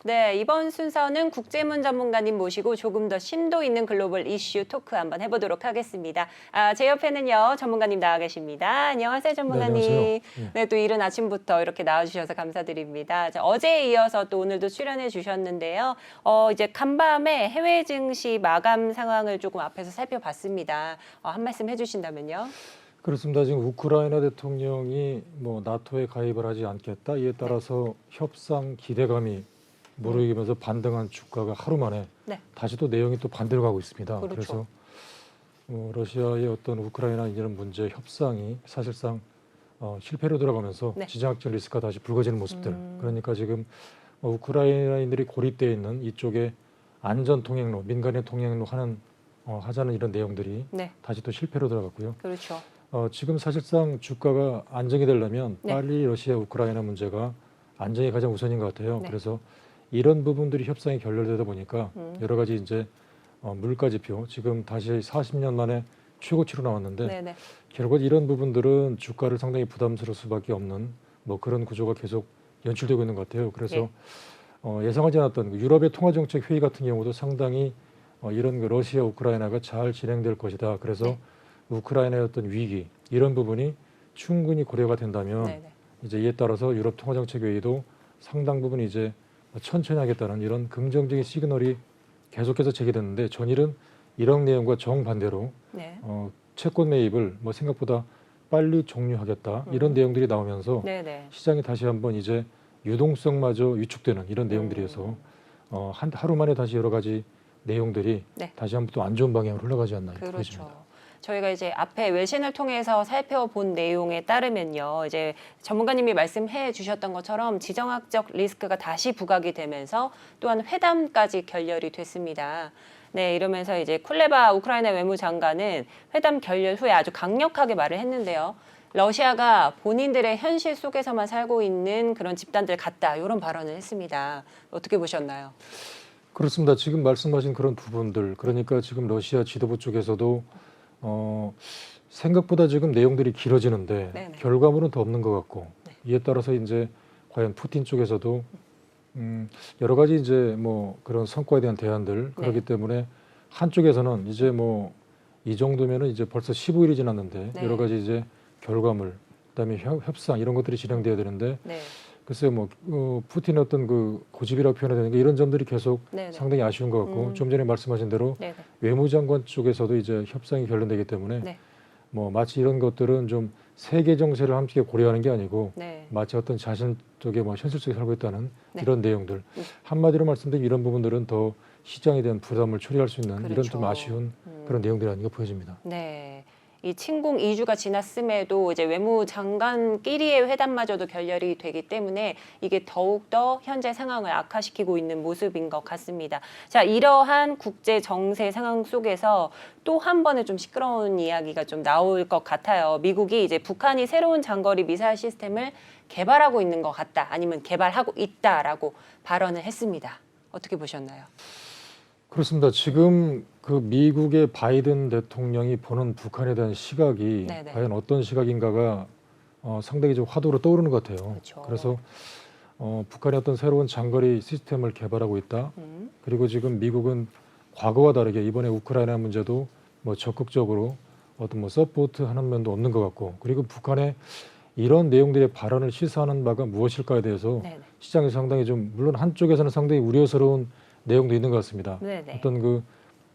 네, 이번 순서는 국제문 전문가님 모시고 조금 더 심도 있는 글로벌 이슈 토크 한번 해보도록 하겠습니다. 제 옆에는요, 전문가님 나와 계십니다. 안녕하세요, 전문가님. 네, 안녕하세요. 예. 네, 또 이른 아침부터 이렇게 나와주셔서 감사드립니다. 자, 어제에 이어서 또 오늘도 출연해 주셨는데요. 이제 간밤에 해외 증시 마감 상황을 조금 앞에서 살펴봤습니다. 한 말씀 해주신다면요. 그렇습니다. 지금 우크라이나 대통령이 나토에 가입을 하지 않겠다. 이에 따라서 협상 기대감이 무르익으면서 반등한 주가가 하루 만에 다시 또 내용이 또 반대로 가고 있습니다. 그렇죠. 그래서 러시아의 어떤 우크라이나 이런 문제 협상이 사실상 실패로 돌아가면서 지정학적 리스크가 다시 불거지는 모습들. 그러니까 지금 우크라이나인들이 고립되어 있는 이쪽에 안전 통행로, 민간의 통행로 하자는 이런 내용들이 다시 또 실패로 돌아갔고요. 그렇죠. 지금 사실상 주가가 안정이 되려면 빨리 러시아 우크라이나 문제가 안정이 가장 우선인 것 같아요. 그래서 이런 부분들이 협상이 결렬되다 보니까 여러 가지 이제 물가 지표 지금 다시 40년 만에 최고치로 나왔는데 결국 이런 부분들은 주가를 상당히 부담스러울 수밖에 없는 그런 구조가 계속 연출되고 있는 것 같아요. 그래서 예상하지 않았던 유럽의 통화정책 회의 같은 경우도 상당히 이런 러시아 우크라이나가 잘 진행될 것이다. 그래서 우크라이나의 어떤 위기 이런 부분이 충분히 고려가 된다면 이제 이에 따라서 유럽 통화정책 회의도 상당 부분 이제 천천히 하겠다는 이런 긍정적인 시그널이 계속해서 제기됐는데 전일은 이런 내용과 정반대로 채권 매입을 생각보다 빨리 종료하겠다 이런 내용들이 나오면서 시장이 다시 한번 이제 유동성마저 위축되는 이런 내용들이어서 하루 만에 다시 여러 가지 내용들이 다시 한번 또 안 좋은 방향으로 흘러가지 않나 보여집니다. 저희가 이제 앞에 외신을 통해서 살펴본 내용에 따르면요, 이제 전문가님이 말씀해 주셨던 것처럼 지정학적 리스크가 다시 부각이 되면서 또한 회담까지 결렬이 됐습니다. 네, 이러면서 이제 쿨레바 우크라이나 외무장관은 회담 결렬 후에 아주 강력하게 말을 했는데요. 러시아가 본인들의 현실 속에서만 살고 있는 그런 집단들 같다, 이런 발언을 했습니다. 어떻게 보셨나요? 그렇습니다. 지금 말씀하신 그런 부분들, 그러니까 지금 러시아 지도부 쪽에서도 생각보다 지금 내용들이 길어지는데 결과물은 더 없는 것 같고 이에 따라서 이제 과연 푸틴 쪽에서도 여러 가지 이제 그런 성과에 대한 대안들 그렇기 때문에 한쪽에서는 이제 이 정도면은 이제 벌써 15일이 지났는데 여러 가지 이제 결과물 그다음에 협상 이런 것들이 진행돼야 되는데 글쎄요 푸틴의 어떤 그 고집이라고 표현해야 되는 게 이런 점들이 계속 상당히 아쉬운 것 같고 좀 전에 말씀하신 대로 외무장관 쪽에서도 이제 협상이 결론되기 때문에 마치 이런 것들은 좀 세계 정세를 함께 고려하는 게 아니고 마치 어떤 자신 쪽에 현실 속에 살고 있다는 이런 내용들 한마디로 말씀드리면 이런 부분들은 더 시장에 대한 부담을 초래할 수 있는 이런 좀 아쉬운 그런 내용들이 아닌가 보여집니다. 네. 이 침공 2주가 지났음에도 이제 외무장관끼리의 회담마저도 결렬이 되기 때문에 이게 더욱더 현재 상황을 악화시키고 있는 모습인 것 같습니다. 자, 이러한 국제 정세 상황 속에서 또 한 번의 좀 시끄러운 이야기가 좀 나올 것 같아요. 미국이 이제 북한이 새로운 장거리 미사일 시스템을 개발하고 있는 것 같다, 아니면 개발하고 있다라고 발언을 했습니다. 어떻게 보셨나요? 그렇습니다. 지금 그 미국의 바이든 대통령이 보는 북한에 대한 시각이 과연 어떤 시각인가가 상당히 좀 화두로 떠오르는 것 같아요. 그래서 북한이 어떤 새로운 장거리 시스템을 개발하고 있다. 그리고 지금 미국은 과거와 다르게 이번에 우크라이나 문제도 적극적으로 어떤 서포트하는 면도 없는 것 같고, 그리고 북한의 이런 내용들의 발언을 시사하는 바가 무엇일까에 대해서 시장이 상당히 좀 물론 한쪽에서는 상당히 우려스러운 내용도 있는 것 같습니다. 어떤 그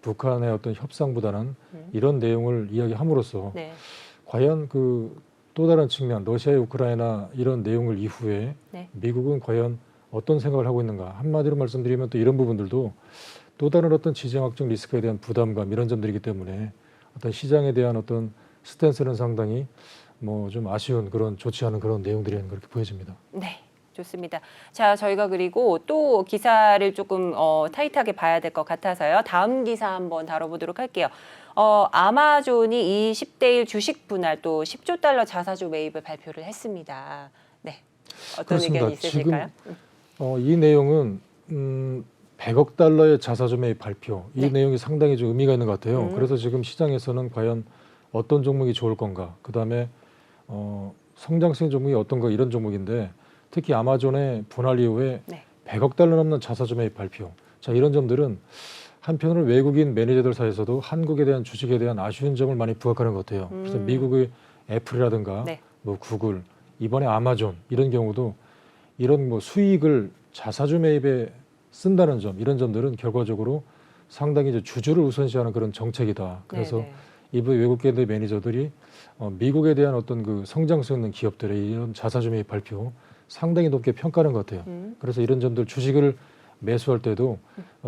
북한의 어떤 협상보다는 이런 내용을 이야기함으로써 과연 그 또 다른 측면 러시아의 우크라이나 이런 내용을 이후에 미국은 과연 어떤 생각을 하고 있는가, 한마디로 말씀드리면 또 이런 부분들도 또 다른 어떤 지정학적 리스크에 대한 부담감 이런 점들이기 때문에 어떤 시장에 대한 어떤 스탠스는 상당히 좀 아쉬운 그런 좋지 않은 그런 내용들이 그렇게 보여집니다. 네. 좋습니다. 자, 저희가 그리고 또 기사를 조금 타이트하게 봐야 될 것 같아서요. 다음 기사 한번 다뤄보도록 할게요. 아마존이 이 10대 1 주식 분할 또 10조 달러 자사주 매입을 발표를 했습니다. 네, 어떤 그렇습니다. 의견이 있으실까요? 지금 이 내용은 100억 달러의 자사주 매입 발표, 이 내용이 상당히 좀 의미가 있는 것 같아요. 그래서 지금 시장에서는 과연 어떤 종목이 좋을 건가, 그 다음에 성장성 종목이 어떤가 이런 종목인데 특히 아마존의 분할 이후에 100억 달러 넘는 자사주 매입 발표. 자, 이런 점들은 한편으로 외국인 매니저들 사이에서도 한국에 대한 주식에 대한 아쉬운 점을 많이 부각하는 것 같아요. 그래서 미국의 애플이라든가 네. 뭐 구글, 이번에 아마존 이런 경우도 이런 뭐 수익을 자사주 매입에 쓴다는 점, 이런 점들은 결과적으로 상당히 이제 주주를 우선시하는 그런 정책이다. 그래서 네네. 이번 외국계 매니저들이 미국에 대한 어떤 그 성장성 있는 기업들의 이런 자사주 매입 발표 상당히 높게 평가하는 것 같아요. 그래서 이런 점들 주식을 매수할 때도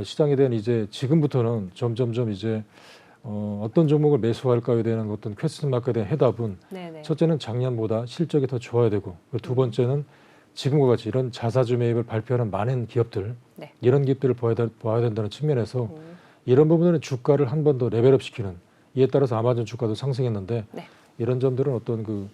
시장에 대한 이제 지금부터는 점점점 이제 어떤 종목을 매수할까에 대한 어떤 퀘스천 마크에 대한 해답은 네네. 첫째는 작년보다 실적이 더 좋아야 되고 그리고 두 번째는 지금과 같이 이런 자사주 매입을 발표하는 많은 기업들 네. 이런 기업들을 봐야 된다는 측면에서 이런 부분은 주가를 한 번 더 레벨업 시키는 이에 따라서 아마존 주가도 상승했는데 네. 이런 점들은 어떤 그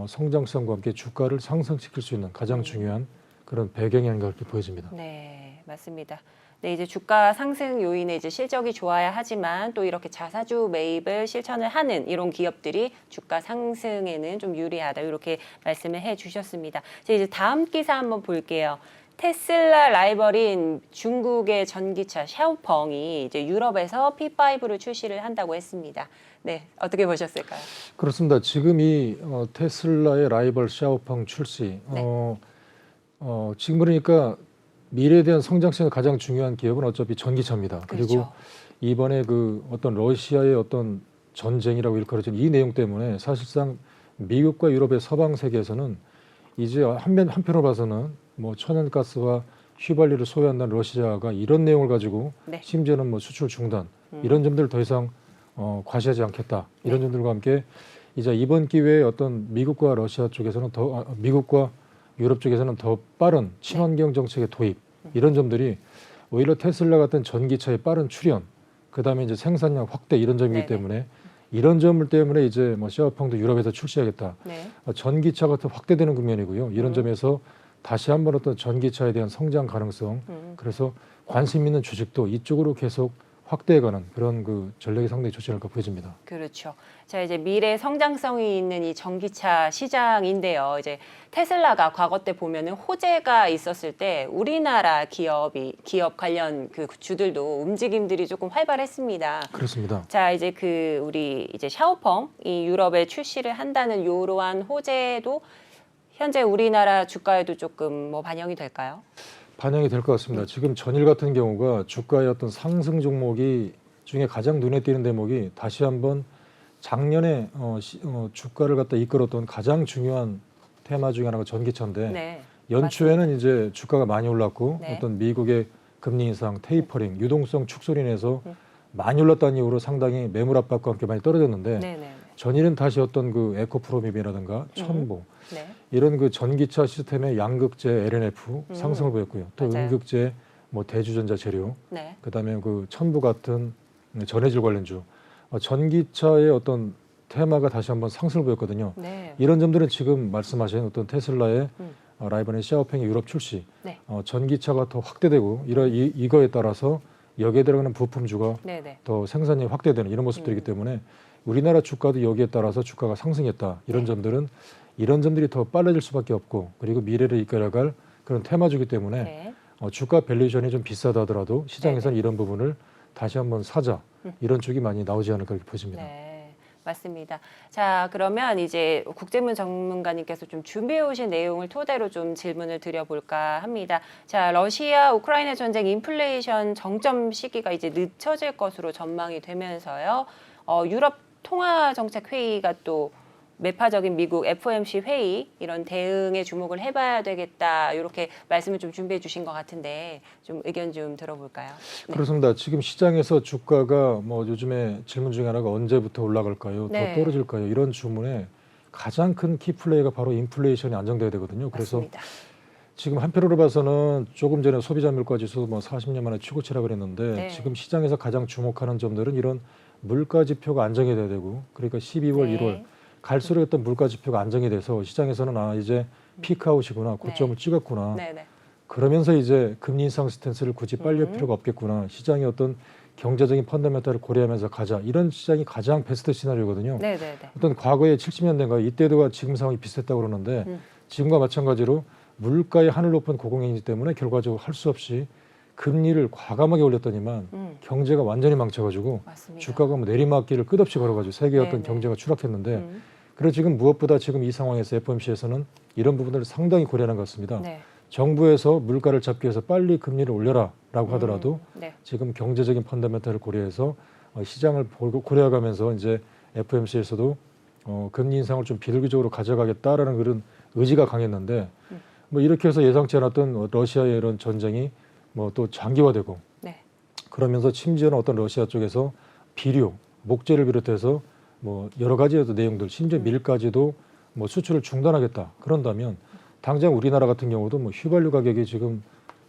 성장성과 함께 주가를 상승시킬 수 있는 가장 중요한 그런 배경이 아닌가 그렇게 보여집니다. 네, 맞습니다. 네, 이제 주가 상승 요인에 이제 실적이 좋아야 하지만 또 이렇게 자사주 매입을 실천을 하는 이런 기업들이 주가 상승에는 좀 유리하다 이렇게 말씀을 해주셨습니다. 이제 다음 기사 한번 볼게요. 테슬라 라이벌인 중국의 전기차 샤오펑이 이제 유럽에서 P5를 출시를 한다고 했습니다. 네, 어떻게 보셨을까요? 그렇습니다. 지금 이 테슬라의 라이벌 샤오펑 출시, 네. 지금 그러니까 미래에 대한 성장성이 가장 중요한 기업은 어차피 전기차입니다. 그렇죠. 그리고 이번에 그 어떤 러시아의 어떤 전쟁이라고 일컬어진 이 내용 때문에 사실상 미국과 유럽의 서방 세계에서는 이제 한편으로 봐서는 뭐 천연가스와 휘발유를 소유한다는 러시아가 이런 내용을 가지고 네. 심지어는 뭐 수출 중단 이런 점들을 더 이상 과시하지 않겠다 이런 점들과 함께 이제 이번 기회에 어떤 미국과 러시아 쪽에서는 미국과 유럽 쪽에서는 더 빠른 친환경 정책의 도입 이런 점들이 오히려 테슬라 같은 전기차의 빠른 출현 그다음에 이제 생산량 확대 이런 점이기 네네. 때문에 이런 점을 때문에 이제 뭐 샤오펑도 유럽에서 출시하겠다. 네. 전기차가 더 확대되는 국면이고요. 이런 점에서 다시 한번 어떤 전기차에 대한 성장 가능성 그래서 관심 있는 주식도 이쪽으로 계속 확대해가는 그런 그 전략이 상당히 좋지 않을까 보여집니다. 그렇죠. 자, 이제 미래 성장성이 있는 이 전기차 시장인데요. 이제 테슬라가 과거 때 보면은 호재가 있었을 때 우리나라 기업 관련 그 주들도 움직임들이 조금 활발했습니다. 그렇습니다. 자, 이제 우리 이제 샤오펑 이 유럽에 출시를 한다는 이러한 호재도 현재 우리나라 주가에도 조금 뭐 반영이 될까요? 반영이 될 것 같습니다. 지금 전일 같은 경우가 주가의 어떤 상승 종목이 중에 가장 눈에 띄는 대목이 다시 한번 작년에 주가를 갖다 이끌었던 가장 중요한 테마 중에 하나가 전기차인데 네. 연초에는 이제 주가가 많이 올랐고 네. 어떤 미국의 금리 인상, 테이퍼링, 유동성 축소로 인해서 많이 올랐다는 이유로 상당히 매물 압박과 함께 많이 떨어졌는데 네네. 전일은 다시 어떤 그 에코프로맵이라든가 첨보 네. 이런 그 전기차 시스템의 양극재 LNF 상승을 보였고요. 또 맞아요. 음극재, 뭐 대주전자 재료, 네. 그다음에 그 첨부 같은 전해질 관련주, 전기차의 어떤 테마가 다시 한번 상승을 보였거든요. 네. 이런 점들은 지금 말씀하신 어떤 테슬라의 라이벌인 샤오팽의 유럽 출시, 네. 전기차가 더 확대되고 이거에 따라서 여기에 들어가는 부품주가 네네. 더 생산이 확대되는 이런 모습들이기 때문에 우리나라 주가도 여기에 따라서 주가가 상승했다. 이런 점들은 이런 점들이 더 빨라질 수밖에 없고 그리고 미래를 이끌어갈 그런 테마주기 때문에 네. 주가 밸류에이션이 좀 비싸다 하더라도 시장에서는 네네. 이런 부분을 다시 한번 사자 이런 쪽이 많이 나오지 않을까 이렇게 보십니다. 네, 맞습니다. 자, 그러면 이제 국제문 전문가님께서 좀 준비해 오신 내용을 토대로 좀 질문을 드려볼까 합니다. 자, 러시아 우크라이나 전쟁 인플레이션 정점 시기가 이제 늦춰질 것으로 전망이 되면서요. 유럽 통화 정책 회의가 또 매파적인 미국 FOMC 회의 이런 대응에 주목을 해봐야 되겠다 이렇게 말씀을 좀 준비해 주신 것 같은데 좀 의견 좀 들어볼까요? 네. 그렇습니다. 지금 시장에서 주가가 뭐 요즘에 질문 중에 하나가 언제부터 올라갈까요? 네. 더 떨어질까요? 이런 주문에 가장 큰 키플레이가 바로 인플레이션이 안정돼야 되거든요. 그래서 맞습니다. 지금 한편으로 봐서는 조금 전에 소비자 물가 지수 뭐 40년 만에 최고치라 그랬는데 네. 지금 시장에서 가장 주목하는 점들은 이런 물가 지표가 안정이 돼야 되고 그러니까 12월, 네. 1월 갈수록 어떤 물가 지표가 안정이 돼서 시장에서는 이제 피크아웃이구나 고점을 찍었구나 네네. 그러면서 이제 금리 인상 스탠스를 굳이 빨리 할 필요가 없겠구나 시장의 어떤 경제적인 펀더멘탈을 고려하면서 가자 이런 시장이 가장 베스트 시나리오거든요. 네네네. 어떤 과거에 70년대인가 이때도가 지금 상황이 비슷했다고 그러는데 지금과 마찬가지로 물가의 하늘 높은 고공행진 때문에 결과적으로 할 수 없이 금리를 과감하게 올렸더니만 경제가 완전히 망쳐가지고 맞습니다. 주가가 뭐 내리막길을 끝없이 걸어가지고 세계의 어떤 네네. 경제가 추락했는데 그래서 지금 무엇보다 지금 이 상황에서 FOMC에서는 이런 부분들을 상당히 고려하는 것 같습니다. 네. 정부에서 물가를 잡기 위해서 빨리 금리를 올려라라고 하더라도 네. 지금 경제적인 펀더멘탈을 고려해서 시장을 고려해가면서 이제 FOMC에서도 금리 인상을 좀 비둘기적으로 가져가겠다라는 그런 의지가 강했는데 뭐 이렇게 해서 예상치 않았던 러시아의 이런 전쟁이 뭐 또 장기화되고 네. 그러면서 심지어는 어떤 러시아 쪽에서 비료, 목재를 비롯해서 뭐 여러 가지 내용들, 심지어 밀까지도 뭐 수출을 중단하겠다. 그런다면 당장 우리나라 같은 경우도 뭐 휘발유 가격이 지금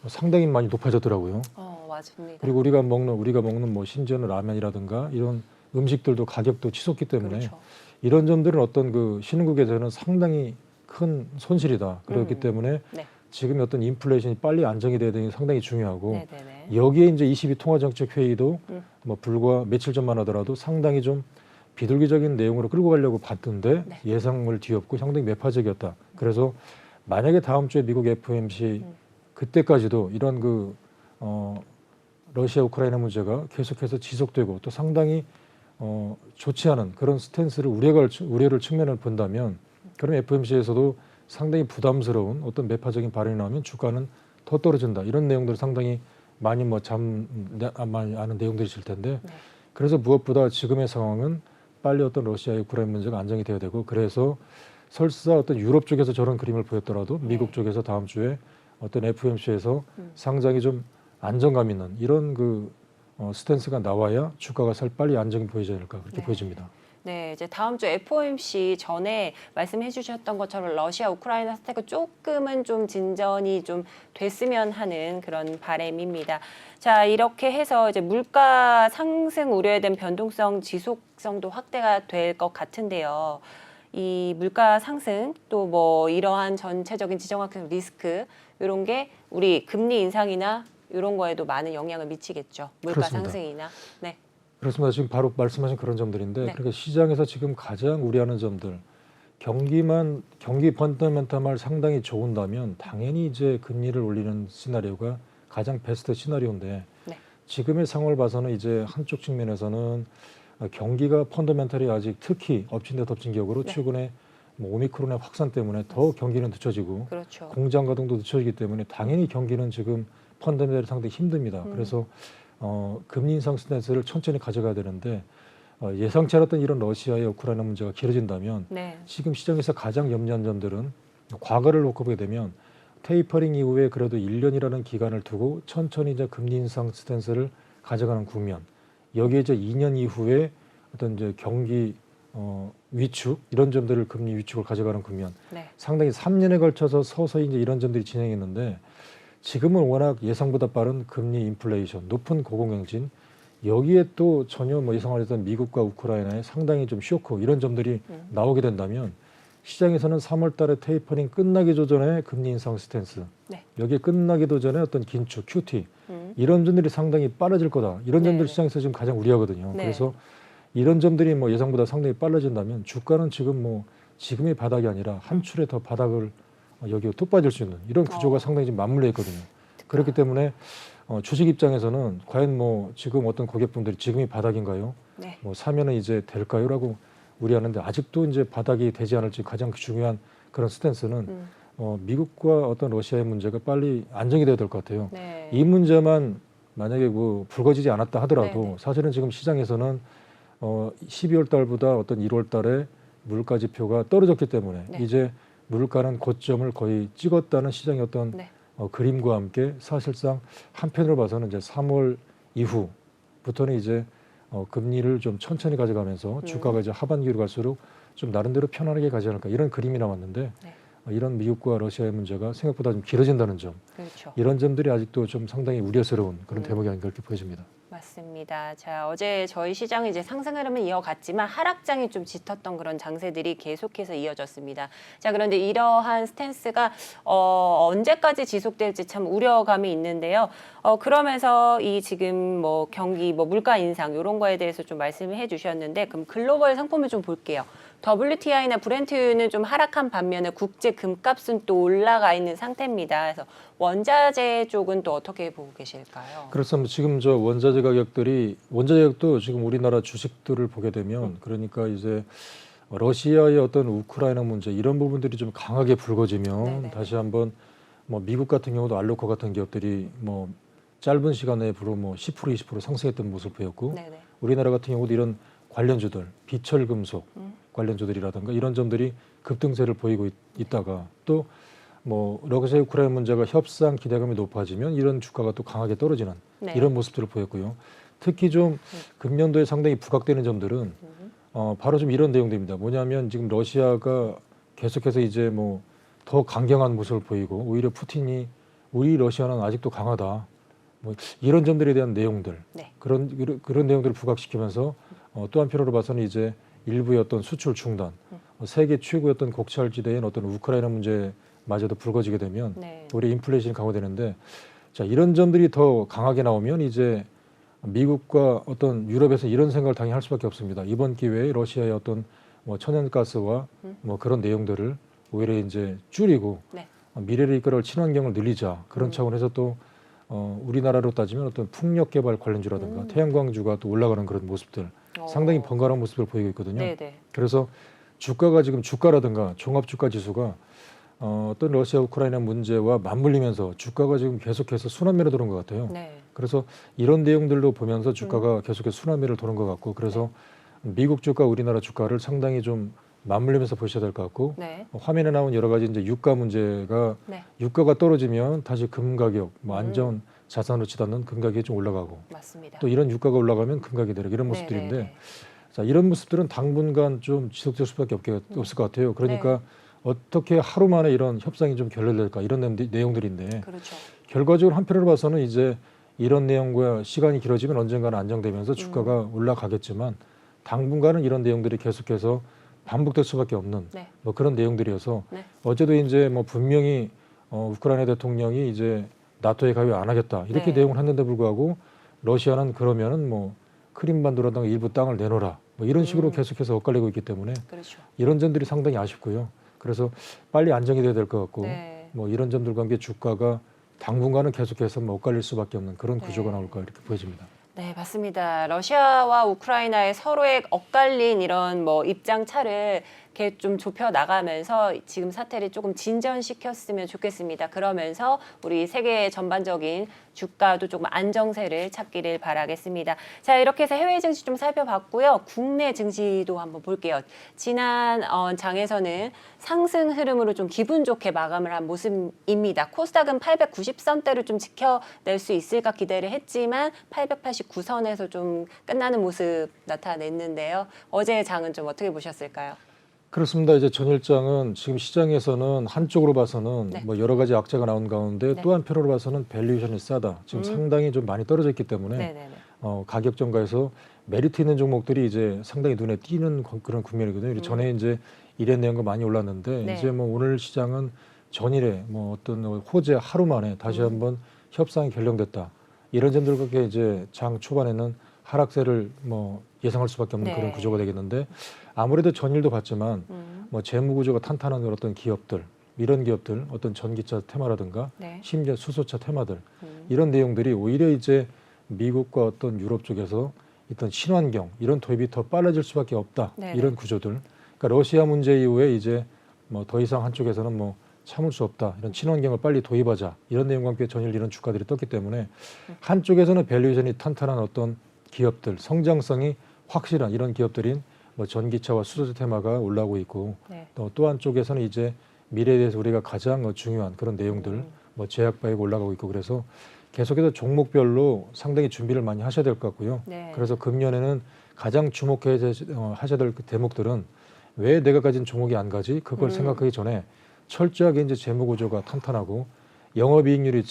상당히 많이 높아졌더라고요. 맞습니다. 그리고 우리가 먹는 뭐 심지어는 라면이라든가 이런 음식들도 가격도 치솟기 때문에 그렇죠. 이런 점들은 어떤 그 신흥국에서는 상당히 큰 손실이다. 그렇기 때문에 네. 지금 어떤 인플레이션이 빨리 안정이 돼야 되는 게 상당히 중요하고 네네네. 여기에 이제 22 통화정책회의도 뭐 불과 며칠 전만 하더라도 상당히 좀 비둘기적인 내용으로 끌고 가려고 봤던데 네. 예상을 뒤엎고 상당히 매파적이었다. 그래서 만약에 다음 주에 미국 FOMC 그때까지도 이런 러시아 우크라이나 문제가 계속해서 지속되고 또 상당히 좋지 않은 그런 스탠스를 우려를 측면을 본다면 그럼 FOMC에서도 상당히 부담스러운 어떤 매파적인 발언이 나오면 주가는 더 떨어진다. 이런 내용들을 상당히 많이 많이 아는 내용들이 있을 텐데 네. 그래서 무엇보다 지금의 상황은 빨리 어떤 러시아의 우크라이나 문제가 안정이 돼야 되고 그래서 설사 어떤 유럽 쪽에서 저런 그림을 보였더라도 미국 쪽에서 다음 주에 어떤 FOMC에서 상당히 좀 안정감 있는 이런 스탠스가 나와야 주가가 빨리 안정이 보이지 않을까 그렇게 보여집니다. 네, 이제 다음 주 FOMC 전에 말씀해 주셨던 것처럼 러시아 우크라이나 사태가 조금은 좀 진전이 좀 됐으면 하는 그런 바람입니다. 자, 이렇게 해서 이제 물가 상승 우려에 대한 변동성, 지속성도 확대가 될 것 같은데요. 이 물가 상승 또 뭐 이러한 전체적인 지정학적 리스크 이런 게 우리 금리 인상이나 이런 거에도 많은 영향을 미치겠죠. 물가 그렇습니다. 상승이나. 네. 그렇습니다. 지금 바로 말씀하신 그런 점들인데 네. 그러니까 시장에서 지금 가장 우려하는 점들 경기 펀더멘탈만 상당히 좋은다면 당연히 이제 금리를 올리는 시나리오가 가장 베스트 시나리오인데 네. 지금의 상황을 봐서는 이제 한쪽 측면에서는 경기가 펀더멘탈이 아직 특히 엎친 데 덮친 격으로 네. 최근에 뭐 오미크론의 확산 때문에 더 경기는 늦춰지고 그렇죠. 공장 가동도 늦춰지기 때문에 당연히 경기는 지금 펀더멘탈이 상당히 힘듭니다. 그래서 금리 인상 스탠스를 천천히 가져가야 되는데 예상치 않았던 이런 러시아의 우크라이나 문제가 길어진다면 네. 지금 시장에서 가장 염려한 점들은 과거를 놓고 보게 되면 테이퍼링 이후에 그래도 1년이라는 기간을 두고 천천히 이제 금리 인상 스탠스를 가져가는 국면 여기에 이제 2년 이후에 어떤 이제 경기 위축 이런 점들을 금리 위축을 가져가는 국면 네. 상당히 3년에 걸쳐서 서서히 이제 이런 점들이 진행했는데 지금은 워낙 예상보다 빠른 금리 인플레이션, 높은 고공행진 여기에 또 전혀 뭐 예상하지 않았던 미국과 우크라이나의 상당히 좀 쇼크 이런 점들이 나오게 된다면 시장에서는 3월 달에 테이퍼링 끝나기도 전에 금리 인상 스탠스 네. 여기에 끝나기도 전에 어떤 긴축, QT 이런 점들이 상당히 빨라질 거다. 이런 점들 네. 시장에서 지금 가장 우려하거든요. 네. 그래서 이런 점들이 뭐 예상보다 상당히 빨라진다면 주가는 지금 뭐 지금의 바닥이 아니라 한 출에 더 바닥을 여기에 뚝 빠질 수 있는 이런 구조가 상당히 지금 맞물려 있거든요. 그렇기 때문에 주식 입장에서는 과연 뭐 지금 어떤 고객분들이 지금이 바닥인가요? 네. 뭐 사면은 이제 될까요?라고 우려하는데 아직도 이제 바닥이 되지 않을지 가장 중요한 그런 스탠스는 미국과 어떤 러시아의 문제가 빨리 안정이 돼야 될 것 같아요. 네. 이 문제만 만약에 뭐 불거지지 않았다 하더라도 네네. 사실은 지금 시장에서는 12월 달보다 어떤 1월 달에 물가 지표가 떨어졌기 때문에 네. 이제 물가는 고점을 거의 찍었다는 시장의 어떤 네. 그림과 함께 사실상 한편으로 봐서는 이제 3월 이후부터는 이제 금리를 좀 천천히 가져가면서 주가가 이제 하반기로 갈수록 좀 나름대로 편안하게 가지 않을까 이런 그림이 나왔는데 네. 이런 미국과 러시아의 문제가 생각보다 좀 길어진다는 점 그렇죠. 이런 점들이 아직도 좀 상당히 우려스러운 그런 대목이 아닌가 그렇게 보여집니다. 맞습니다. 자, 어제 저희 시장은 이제 상승 흐름은 이어갔지만 하락장이 좀 짙었던 그런 장세들이 계속해서 이어졌습니다. 자, 그런데 이러한 스탠스가 언제까지 지속될지 참 우려감이 있는데요. 그러면서 이 지금 뭐 경기, 뭐 물가 인상 이런 거에 대해서 좀 말씀을 해주셨는데, 그럼 글로벌 상품을 좀 볼게요. WTI나 브렌트유는 좀 하락한 반면에 국제 금값은 또 올라가 있는 상태입니다. 그래서 원자재 쪽은 또 어떻게 보고 계실까요? 그렇습니다. 지금 저 원자재 가격도 지금 우리나라 주식들을 보게 되면 그러니까 이제 러시아의 어떤 우크라이나 문제 이런 부분들이 좀 강하게 불거지면 네네. 다시 한번 뭐 미국 같은 경우도 알로코 같은 기업들이 뭐 짧은 시간 내에 불어 뭐 10% 20% 상승했던 모습을 보였고 네네. 우리나라 같은 경우도 이런 관련주들 비철금속 관련주들이라든가 이런 점들이 급등세를 보이고 있다가 또 뭐 러시아 우크라이나 문제가 협상 기대감이 높아지면 이런 주가가 또 강하게 떨어지는 네. 이런 모습들을 보였고요. 특히 좀 금년도에 상당히 부각되는 점들은 바로 좀 이런 내용들입니다. 뭐냐면 지금 러시아가 계속해서 이제 뭐 더 강경한 모습을 보이고 오히려 푸틴이 우리 러시아는 아직도 강하다. 뭐 이런 점들에 대한 내용들 네. 그런 내용들을 부각시키면서 또 한편으로 봐서는 이제 일부의 어떤 수출 중단, 세계 최고였던 곡철지대인 어떤 우크라이나 문제마저도 불거지게 되면 네. 우리 인플레이션이 강화되는데 자 이런 점들이 더 강하게 나오면 이제 미국과 어떤 유럽에서 이런 생각을 당연히 할 수밖에 없습니다. 이번 기회에 러시아의 어떤 뭐 천연가스와 뭐 그런 내용들을 오히려 이제 줄이고 네. 미래를 이끌어갈 친환경을 늘리자 그런 차원에서 또 우리나라로 따지면 어떤 풍력 개발 관련주라든가 태양광주가 또 올라가는 그런 모습들 상당히 번갈아간 모습을 보이고 있거든요. 네네. 그래서 주가가 지금 주가라든가 종합주가 지수가 어떤 러시아 우크라이나 문제와 맞물리면서 주가가 지금 계속해서 순환매로 도는 것 같아요. 네. 그래서 이런 내용들도 보면서 주가가 계속해서 순환매를 도는 것 같고 그래서 미국 주가 우리나라 주가를 상당히 좀 맞물리면서 보셔야 될 것 같고 네. 화면에 나온 여러 가지 이제 유가 문제가 네. 유가가 떨어지면 다시 금 가격 뭐 안전 자산으로 치닫는 금 가격이 좀 올라가고 맞습니다. 또 이런 유가가 올라가면 금 가격이 내려 이런 모습들인데 네네네. 자 이런 모습들은 당분간 좀 지속될 수밖에 없을 것 같아요. 그러니까 네. 어떻게 하루 만에 이런 협상이 좀 결렬될까 이런 내용들인데 그렇죠. 결과적으로 한편으로 봐서는 이제 이런 내용과 시간이 길어지면 언젠가는 안정되면서 주가가 올라가겠지만 당분간은 이런 내용들이 계속해서 반복될 수밖에 없는 네. 뭐 그런 내용들이어서 네. 어제도 이제 뭐 분명히 우크라이나 대통령이 이제 나토에 가입 안 하겠다 이렇게 네. 내용을 했는데 불구하고 러시아는 그러면은 뭐 크림반도라든가 일부 땅을 내놓으라 뭐 이런 식으로 계속해서 엇갈리고 있기 때문에 그렇죠. 이런 점들이 상당히 아쉽고요. 그래서 빨리 안정이 돼야 될 것 같고 네. 뭐 이런 점들과 함께 주가가 당분간은 계속해서 뭐 엇갈릴 수밖에 없는 그런 구조가 나올까 이렇게 보여집니다. 네, 맞습니다. 러시아와 우크라이나의 서로의 엇갈린 이런 뭐 입장 차를 이렇게 좀 좁혀 나가면서 지금 사태를 조금 진전시켰으면 좋겠습니다. 그러면서 우리 세계 전반적인 주가도 조금 안정세를 찾기를 바라겠습니다. 자, 이렇게 해서 해외 증시 좀 살펴봤고요. 국내 증시도 한번 볼게요. 지난 장에서는 상승 흐름으로 좀 기분 좋게 마감을 한 모습입니다. 코스닥은 890선대를 좀 지켜낼 수 있을까 기대를 했지만 889선에서 좀 끝나는 모습 나타냈는데요. 어제의 장은 좀 어떻게 보셨을까요? 그렇습니다. 이제 전일장은 지금 시장에서는 한쪽으로 봐서는 네. 뭐 여러 가지 악재가 나온 가운데 네. 또 한편으로 봐서는 밸류에이션이 싸다. 지금 상당히 좀 많이 떨어져 있기 때문에 네네네. 가격 전가에서 메리트 있는 종목들이 이제 상당히 눈에 띄는 그런 국면이거든요. 전에 이제 이런 내용가 많이 올랐는데 네. 이제 뭐 오늘 시장은 전일에 뭐 어떤 호재 하루 만에 다시 한번 협상이 결정됐다. 이런 점들과 이제 장 초반에는 하락세를 뭐 예상할 수밖에 없는 네. 그런 구조가 되겠는데 아무래도 전일도 봤지만 뭐 재무 구조가 탄탄한 어떤 기업들 이런 기업들 어떤 전기차 테마라든가 네. 심지어 수소차 테마들 이런 내용들이 오히려 이제 미국과 어떤 유럽 쪽에서 어떤 친환경 이런 도입이 더 빨라질 수밖에 없다. 네네. 이런 구조들. 그러니까 러시아 문제 이후에 이제 뭐 더 이상 한쪽에서는 뭐 참을 수 없다. 이런 친환경을 빨리 도입하자. 이런 내용과 함께 전일 이런 주가들이 떴기 때문에 한쪽에서는 밸류에이션이 탄탄한 어떤 기업들, 성장성이 확실한 이런 기업들인 뭐 전기차와 수소차 테마가 올라오고 있고 네. 또 한쪽에서는 이제 미래에 대해서 우리가 가장 중요한 그런 내용들 뭐 제약바이오가 올라가고 있고 그래서 계속해서 종목별로 상당히 준비를 많이 하셔야 될 것 같고요. 네. 그래서 금년에는 가장 주목해서 하셔야 될 대목들은 왜 내가 가진 종목이 안 가지? 그걸 생각하기 전에 철저하게 이제 재무 구조가 탄탄하고 영업이익률이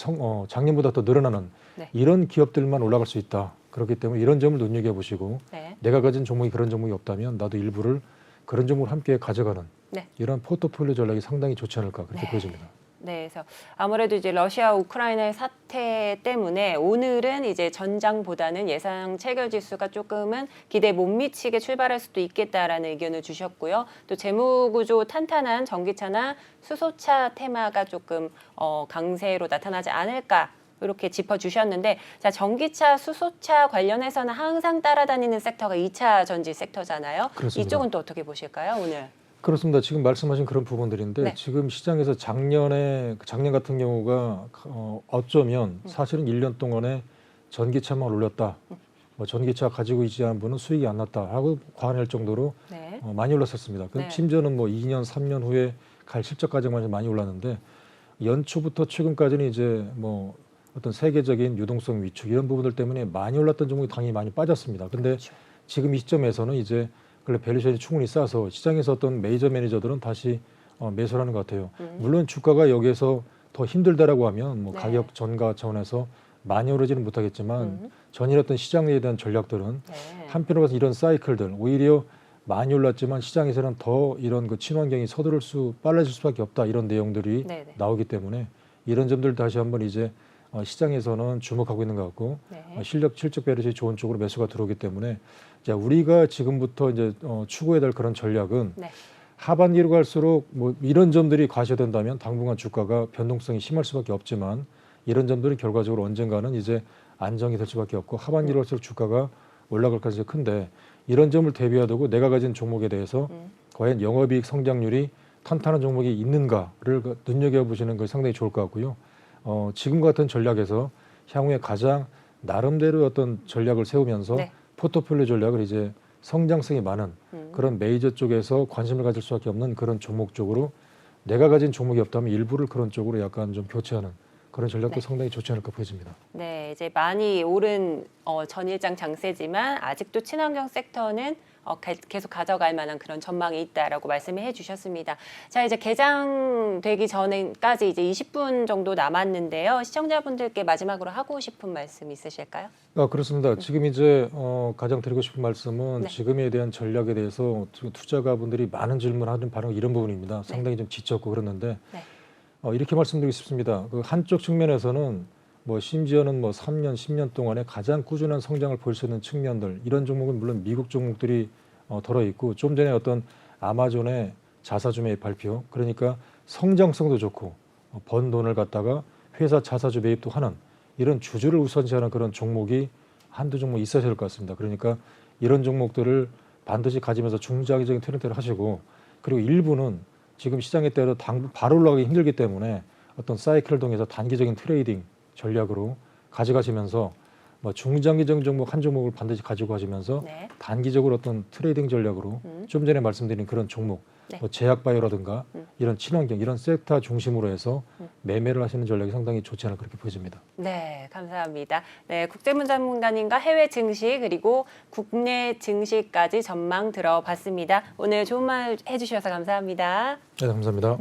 작년보다 더 늘어나는 네. 이런 기업들만 올라갈 수 있다. 그렇기 때문에 이런 점을 눈여겨보시고 네. 내가 가진 종목이 그런 종목이 없다면 나도 일부를 그런 종목을 함께 가져가는 네. 이런 포트폴리오 전략이 상당히 좋지 않을까 그렇게 네. 보여집니다. 네, 그래서 아무래도 이제 러시아 우크라이나의 사태 때문에 오늘은 이제 전장보다는 예상 체결 지수가 조금은 기대에 못 미치게 출발할 수도 있겠다라는 의견을 주셨고요. 또 재무 구조 탄탄한 전기차나 수소차 테마가 조금 강세로 나타나지 않을까. 이렇게 짚어주셨는데, 자, 전기차, 수소차 관련해서는 항상 따라다니는 섹터가 2차 전지 섹터잖아요. 그렇습니다. 이쪽은 또 어떻게 보실까요, 오늘? 그렇습니다. 지금 말씀하신 그런 부분들인데 네. 지금 시장에서 작년 같은 경우가 어쩌면 사실은 1년 동안에 전기차만 올렸다. 뭐 전기차 가지고 있지 않은 분은 수익이 안 났다 하고 과언할 정도로 네. 많이 올랐었습니다. 네. 심지어는 뭐 2년, 3년 후에 갈 실적까지만 많이 올랐는데 연초부터 최근까지는 이제 뭐 어떤 세계적인 유동성 위축 이런 부분들 때문에 많이 올랐던 종목이 당연히 많이 빠졌습니다. 근데 그렇죠. 지금 이 시점에서는 이제 밸류션이 충분히 싸서 시장에서 어떤 메이저 매니저들은 다시 매수를 하는 것 같아요. 물론 주가가 여기에서 더 힘들다라고 하면 뭐 네. 가격 전가 차원에서 많이 오르지는 못하겠지만 전일 어떤 시장에 대한 전략들은 네. 한편으로 봐서 이런 사이클들 오히려 많이 올랐지만 시장에서는 더 이런 그 친환경이 빨라질 수밖에 없다 이런 내용들이 네네. 나오기 때문에 이런 점들 다시 한번 이제 시장에서는 주목하고 있는 것 같고 네. 실적 배려시 좋은 쪽으로 매수가 들어오기 때문에 자, 우리가 지금부터 이제 추구해야 될 그런 전략은 네. 하반기로 갈수록 뭐 이런 점들이 과시된다면 당분간 주가가 변동성이 심할 수밖에 없지만 이런 점들이 결과적으로 언젠가는 이제 안정이 될 수밖에 없고 하반기로 갈수록 주가가 올라갈 가능성이 큰데 이런 점을 대비하고 내가 가진 종목에 대해서 과연 영업이익 성장률이 탄탄한 종목이 있는가를 눈여겨보시는 것이 상당히 좋을 것 같고요. 지금 같은 전략에서 향후에 가장 나름대로 어떤 전략을 세우면서 네. 포트폴리오 전략을 이제 성장성이 많은 그런 메이저 쪽에서 관심을 가질 수밖에 없는 그런 종목 쪽으로 내가 가진 종목이 없다면 일부를 그런 쪽으로 약간 좀 교체하는 그런 전략도 네. 상당히 좋지 않을까 보여집니다. 네, 이제 많이 오른 전일장 장세지만 아직도 친환경 섹터는 계속 가져갈 만한 그런 전망이 있다라고 말씀을 해주셨습니다. 자, 이제 개장되기 전까지 이제 20분 정도 남았는데요. 시청자분들께 마지막으로 하고 싶은 말씀 있으실까요? 그렇습니다. 지금 이제 가장 드리고 싶은 말씀은 네. 지금에 대한 전략에 대해서 투자가분들이 많은 질문하는 바로 이런 부분입니다. 네. 상당히 좀 지쳤고 그러는데 네. 이렇게 말씀드리고 싶습니다. 그 한쪽 측면에서는 뭐 심지어는 뭐 3년, 10년 동안에 가장 꾸준한 성장을 볼 수 있는 측면들 이런 종목은 물론 미국 종목들이 들어 있고 좀 전에 어떤 아마존의 자사주 매입 발표 그러니까 성장성도 좋고 번 돈을 갖다가 회사 자사주 매입도 하는 이런 주주를 우선시하는 그런 종목이 한두 종목 있어야 될 것 같습니다. 그러니까 이런 종목들을 반드시 가지면서 중장기적인 트렌드를 하시고 그리고 일부는 지금 시장에 따라 바로 올라가기 힘들기 때문에 어떤 사이클을 통해서 단기적인 트레이딩 전략으로 가져가시면서 뭐 중장기적인 종목 한 종목을 반드시 가지고 가시면서 네. 단기적으로 어떤 트레이딩 전략으로 좀 전에 말씀드린 그런 종목 네. 뭐 제약바이오라든가 이런 친환경 이런 섹터 중심으로 해서 매매를 하시는 전략이 상당히 좋지 않을까 그렇게 보여집니다. 네, 감사합니다. 네, 국제문 전문가님과 해외 증시 그리고 국내 증시까지 전망 들어봤습니다. 오늘 좋은 말 해주셔서 감사합니다. 네, 감사합니다.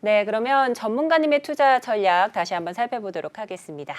네, 그러면 전문가님의 투자 전략 다시 한번 살펴보도록 하겠습니다.